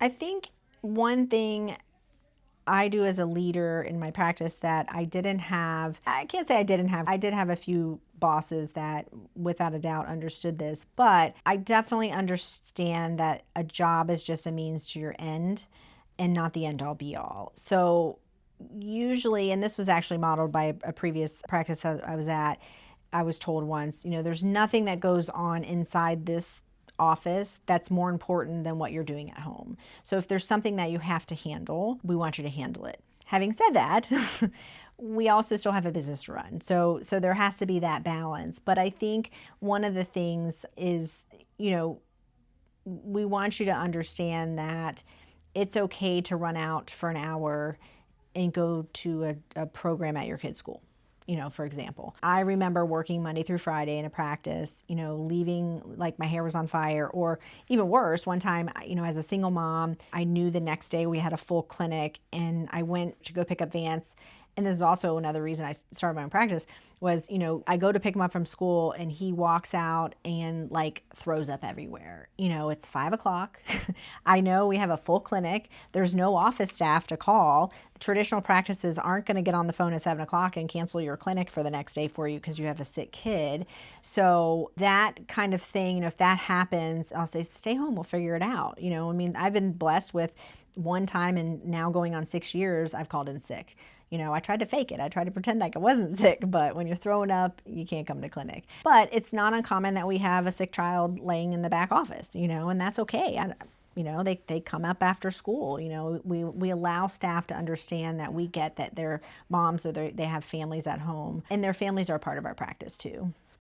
I think one thing I do as a leader in my practice that I didn't have, I can't say I didn't have, I did have a few bosses that without a doubt understood this, but I definitely understand that a job is just a means to your end and not the end all be all. So usually, and this was actually modeled by a previous practice I was at, I was told once, there's nothing that goes on inside this office that's more important than what you're doing at home. So if there's something that you have to handle, we want you to handle it. Having said that, we also still have a business to run. So there has to be that balance. But I think one of the things is, we want you to understand that it's okay to run out for an hour and go to a program at your kid's school. For example, I remember working Monday through Friday in a practice, leaving like my hair was on fire, or even worse, one time, as a single mom, I knew the next day we had a full clinic and I went to go pick up Vance. And this is also another reason I started my own practice was, I go to pick him up from school and he walks out and like throws up everywhere. It's 5 o'clock. I know we have a full clinic. There's no office staff to call. The traditional practices aren't going to get on the phone at 7 o'clock and cancel your clinic for the next day for you because you have a sick kid. So that kind of thing, if that happens, I'll say, stay home, we'll figure it out. I've been blessed with one time and now going on 6 years, I've called in sick. I tried to fake it. I tried to pretend like I wasn't sick, but when you're throwing up, you can't come to clinic. But it's not uncommon that we have a sick child laying in the back office, and that's okay. They come up after school. We allow staff to understand that we get that they're moms or they have families at home, and their families are part of our practice too.